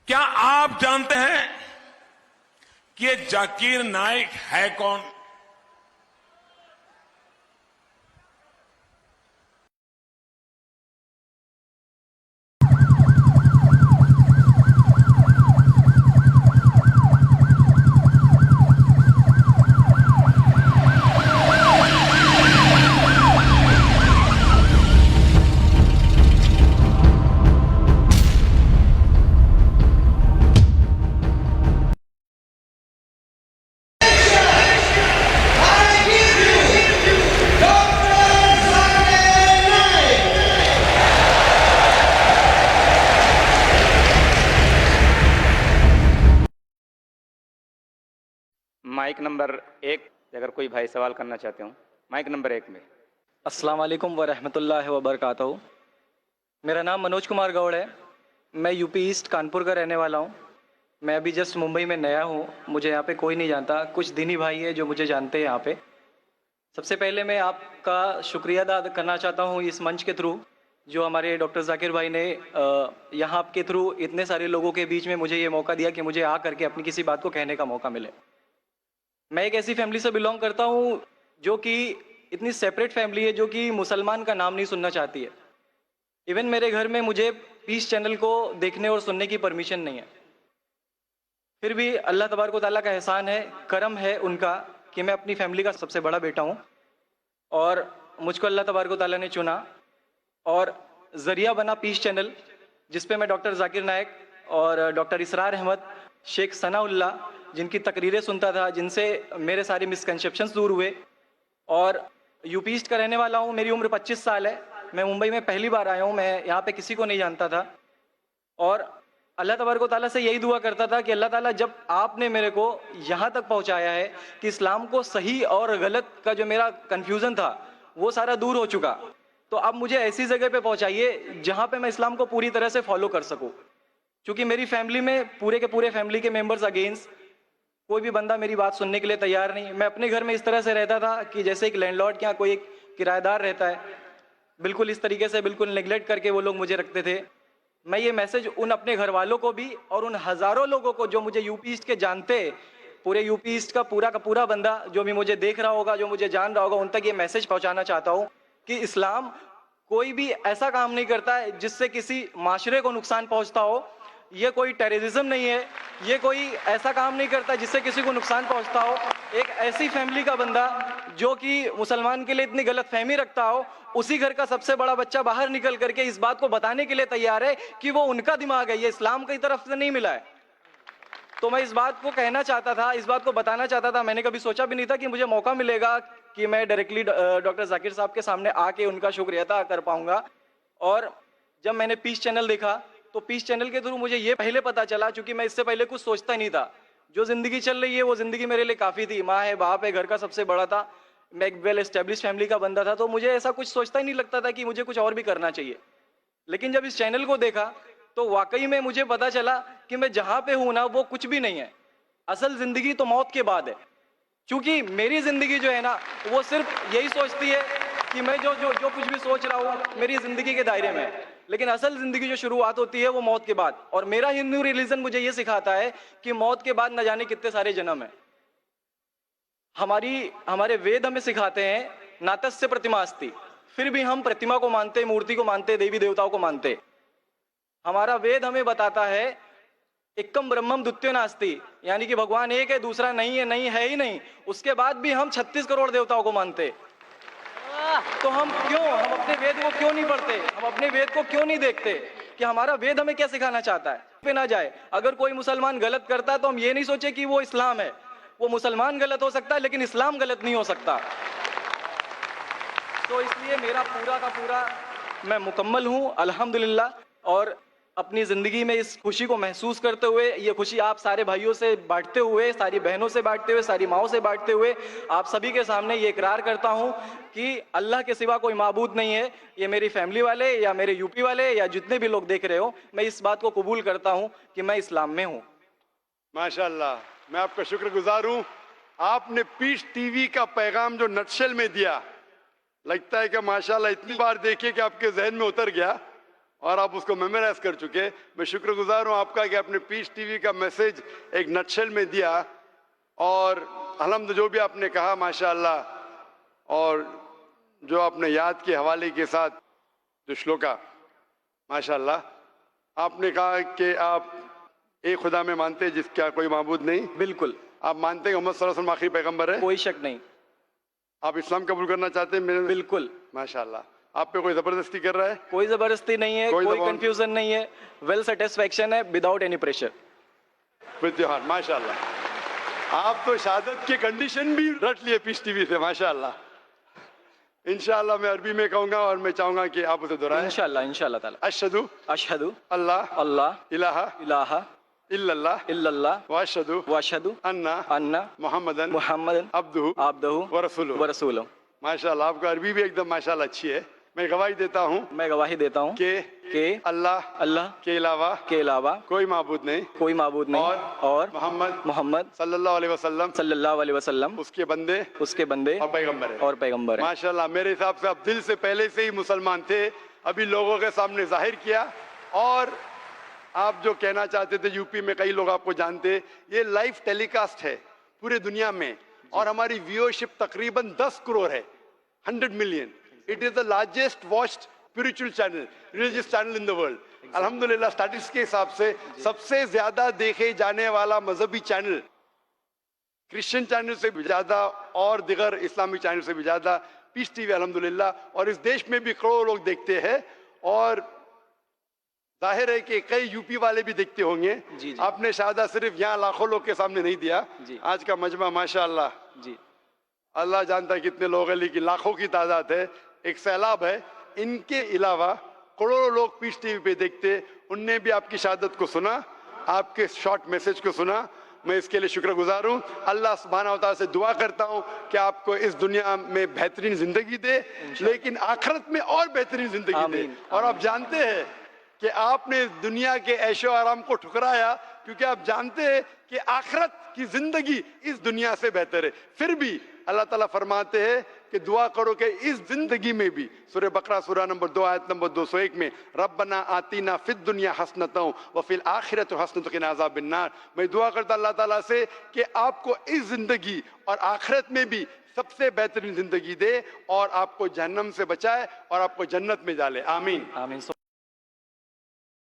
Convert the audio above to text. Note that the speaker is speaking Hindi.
क्या आप जानते हैं कि ये जाकिर नाइक है कौन? माइक नंबर 1, अगर कोई भाई सवाल करना चाहते हो, माइक नंबर 1 में। अस्सलाम वालेकुम व रहमतुल्लाहि व बरकातहू। मेरा नाम मनोज कुमार गौड़ है। मैं यूपी ईस्ट कानपुर का रहने वाला हूँ। मैं अभी जस्ट मुंबई में नया हूँ। मुझे यहाँ पे कोई नहीं जानता, कुछ दीनी भाई है जो मुझे जानते हैं यहाँ पे। सबसे पहले मैं आपका शुक्रिया अदा करना चाहता हूँ इस मंच के थ्रू, जो हमारे डॉक्टर जाकिर भाई ने यहाँ के थ्रू इतने सारे लोगों के बीच में मुझे ये मौका दिया कि मुझे आ करके अपनी किसी बात को कहने का मौका मिले। मैं एक ऐसी फैमिली से बिलोंग करता हूँ जो कि इतनी सेपरेट फैमिली है, जो कि मुसलमान का नाम नहीं सुनना चाहती है। इवन मेरे घर में मुझे पीस चैनल को देखने और सुनने की परमिशन नहीं है। फिर भी अल्लाह तबारक व तआला का एहसान है, करम है उनका कि मैं अपनी फैमिली का सबसे बड़ा बेटा हूँ और मुझको अल्लाह तबारक व तआला ने चुना और ज़रिया बना पीस चैनल, जिसपे मैं डॉक्टर जाकिर नाइक और डॉक्टर इसरार अहमद, शेख सनाउल्लाह, जिनकी तकरीरें सुनता था, जिनसे मेरे सारे मिसकंसेप्शंस दूर हुए। और यूपी ईस्ट का रहने वाला हूँ। मेरी उम्र 25 साल है। मैं मुंबई में पहली बार आया हूँ। मैं यहाँ पे किसी को नहीं जानता था और अल्लाह तबारक व तआला से यही दुआ करता था कि अल्लाह ताला, जब आपने मेरे को यहाँ तक पहुँचाया है कि इस्लाम को सही और गलत का जो मेरा कन्फ्यूज़न था वो सारा दूर हो चुका, तो अब मुझे ऐसी जगह पे पहुँचाइए जहाँ पे मैं इस्लाम को पूरी तरह से फॉलो कर सकूँ। क्योंकि मेरी फैमिली में पूरे के पूरे फैमिली के मेंबर्स अगेंस्ट, कोई भी बंदा मेरी बात सुनने के लिए तैयार नहीं। मैं अपने घर में इस तरह से रहता था कि जैसे एक लैंडलॉर्ड या कोई एक किराएदार रहता है, बिल्कुल इस तरीके से बिल्कुल नेग्लेक्ट करके वो लोग मुझे रखते थे। मैं ये मैसेज उन अपने घर वालों को भी और उन हज़ारों लोगों को जो मुझे यूपी ईस्ट के जानते, पूरे यूपी ईस्ट का पूरा बंदा जो भी मुझे देख रहा होगा, जो मुझे जान रहा होगा, उन तक ये मैसेज पहुंचाना चाहता हूँ कि इस्लाम कोई भी ऐसा काम नहीं करता है जिससे किसी माशरे को नुकसान पहुंचता हो। ये कोई टेररिज्म नहीं है, ये कोई ऐसा काम नहीं करता जिससे किसी को नुकसान पहुंचता हो। एक ऐसी फैमिली का बंदा जो कि मुसलमान के लिए इतनी गलत फहमी रखता हो, उसी घर का सबसे बड़ा बच्चा बाहर निकल करके इस बात को बताने के लिए तैयार है कि वो उनका दिमाग है, ये इस्लाम की तरफ से नहीं मिला है। तो मैं इस बात को कहना चाहता था, इस बात को बताना चाहता था। मैंने कभी सोचा भी नहीं था कि मुझे मौका मिलेगा कि मैं डायरेक्टली डॉक्टर जाकिर साहब के सामने आके उनका शुक्रिया अदा कर पाऊंगा। और जब मैंने पीस चैनल देखा तो पीस चैनल के थ्रू मुझे ये पहले पता चला, चूंकि मैं इससे पहले कुछ सोचता नहीं था। जो जिंदगी चल रही है वो जिंदगी मेरे लिए काफी थी। माँ है, बाप है, घर का सबसे बड़ा था, मैं एक वेल एस्टेब्लिश फैमिली का बंदा था, तो मुझे ऐसा कुछ सोचता ही नहीं लगता था कि मुझे कुछ और भी करना चाहिए। लेकिन जब इस चैनल को देखा तो वाकई में मुझे पता चला कि मैं जहां पे हूं ना वो कुछ भी नहीं है। असल जिंदगी तो मौत के बाद है। क्योंकि मेरी जिंदगी जो है ना वो सिर्फ यही सोचती है कि मैं जो जो जो कुछ भी सोच रहा हूँ मेरी जिंदगी के दायरे में है। लेकिन असल जिंदगी जो शुरुआत होती है वो मौत के बाद। और मेरा हिंदू रिलीजन मुझे ये सिखाता है कि मौत के बाद न जाने कितने सारे जन्म है। हमारे वेद हमें सिखाते हैं नातस्य प्रतिमा अस्ति, फिर भी हम प्रतिमा को मानते, मूर्ति को मानते, देवी देवताओं को मानते। हमारा वेद हमें बताता है एकम ब्रह्मम द्वितीयो नास्ति, यानी कि भगवान एक है, दूसरा नहीं है, नहीं है ही नहीं। उसके बाद भी हम 36 करोड़ देवताओं को मानते। तो हम अपने वेद को क्यों नहीं पढ़ते? हम अपने वेद को क्यों नहीं देखते कि हमारा वेद हमें क्या सिखाना चाहता है? पे ना जाए। अगर कोई मुसलमान गलत करता है तो हम ये नहीं सोचे कि वो इस्लाम है। वो मुसलमान गलत हो सकता है लेकिन इस्लाम गलत नहीं हो सकता। तो इसलिए मेरा पूरा का पूरा मैं मुकम्मल हूँ अल्हम्दुलिल्लाह। और अपनी ज़िंदगी में इस खुशी को महसूस करते हुए, ये खुशी आप सारे भाइयों से बांटते हुए, सारी बहनों से बांटते हुए, सारी माओं से बांटते हुए, आप सभी के सामने ये इकरार करता हूँ कि अल्लाह के सिवा कोई माबूद नहीं है। ये मेरी फैमिली वाले या मेरे यूपी वाले या जितने भी लोग देख रहे हो, मैं इस बात को कबूल करता हूँ कि मैं इस्लाम में हूँ। माशाल्लाह, मैं आपका शुक्रगुजार हूँ। आपने पीस टीवी का पैगाम जो नटशेल में दिया, लगता है कि माशाल्लाह इतनी बार देखिए कि आपके जहन में उतर गया। और आप उसको मेमोराइज कर चुके। मैं शुक्रगुजार हूं आपका कि आपने पीस टीवी का मैसेज एक नटशेल में दिया, और अलहम्द जो भी आपने कहा माशाअल्लाह, और जो आपने याद के हवाले के साथ जो श्लोका, माशाअल्लाह आपने कहा कि आप एक खुदा में मानते हैं जिसका कोई माबूद नहीं। बिल्कुल। आप मानते हैं मोहम्मद सल्लल्लाहु अलैहि वसल्लम आखिरी पैगंबर है। कोई शक नहीं। आप इस्लाम कबूल करना चाहते हैं मेरे? बिल्कुल। माशाअल्लाह। आप पे कोई जबरदस्ती कर रहा है? कोई जबरदस्ती नहीं है, कोई कंफ्यूजन नहीं है, वेल सेटिस्फेक्शन है without any pressure. With your heart, माशाअल्लाह। आप तो शहादत के कंडीशन भी रट लिए पीस टीवी से, माशाअल्लाह। इंशाअल्लाह मैं अरबी में कहूंगा और मैं चाहूंगा कि आप उसे दोहराएं। इंशाअल्लाह इंशाअल्लाह ताला। अशहदु अशहदु अल्लाह अल्लाह इलाहा इलाहा इल्लल्लाह इल्लल्लाह व अशहदु व अशहदु अन्ना अन्ना मुहम्मदन मुहम्मदन अब्दुहु अब्दुहु व रसूलुहु। व रसूलुहु। माशाअल्लाह आपका अरबी भी एकदम माशाअल्लाह अच्छी है। मैं गवाही देता हूँ मैं गवाही देता हूँ कि अल्लाह के अलावा कोई माबूद नहीं, कोई माबूद नहीं, और मोहम्मद सल्लल्लाहु अलैहि वसल्लम उसके बंदे और पैगंबर है। माशाअल्लाह मेरे हिसाब से आप दिल से पहले से ही मुसलमान थे, अभी लोगों के सामने जाहिर किया। और आप जो कहना चाहते थे, यूपी में कई लोग आपको जानते, ये लाइव टेलीकास्ट है पूरे दुनिया में, और हमारी व्यूअरशिप तकरीबन 10 करोड़ है, 100 million. It is the largest watched spiritual channel, religious channel in the world. अल्हम्दुलिल्लाह स्टैटिस्टिक्स के हिसाब से सबसे ज्यादा देखे जाने वाला मजहबी चैनल, क्रिश्चियन चैनल से भी ज्यादा और दिगर इस्लामिक चैनल से भी ज्यादा पीस टीवी अल्हम्दुलिल्लाह। और इस देश में भी करोड़ों लोग देखते हैं, और जाहिर है कि कई यूपी वाले भी देखते होंगे। जी। आपने शहादत सिर्फ यहाँ लाखों लोग के सामने नहीं दिया जी। आज का मजमा माशाअल्लाह जी अल्लाह जानता है कितने लोग हैं, लेकिन लाखों की तादाद है, एक सैलाब है। इनके अलावा करोड़ों लोग पीस टीवी पे देखते, उनने भी आपकी शहादत को सुना, आपके शॉर्ट मैसेज को सुना। मैं इसके लिए शुक्रगुजार हूँ। अल्लाह सुब्हानहू व तआला से दुआ करता हूँ कि आपको इस दुनिया में बेहतरीन जिंदगी दे, लेकिन आखिरत में और बेहतरीन जिंदगी दे। और आप जानते हैं कि आपने दुनिया के ऐशो आराम को ठुकराया, क्योंकि आप जानते हैं कि आखिरत की जिंदगी इस दुनिया से बेहतर है। फिर भी अल्लाह ताला फरमाते हैं कि दुआ करो कि इस जिंदगी में भी, सूरह बकरा सूरह नंबर 2 आयत नंबर 201 में, रब्बना आतीना फिद दुनिया हसनतों व फिल आखिरत हसनतों क़िना अज़ाबिन्नार। मैं दुआ करता अल्लाह ताला से कि आपको इस जिंदगी और आखिरत में भी सबसे बेहतरीन जिंदगी दे, और आपको जहन्नम से बचाए और आपको जन्नत में डाले। आमीन। आमीन।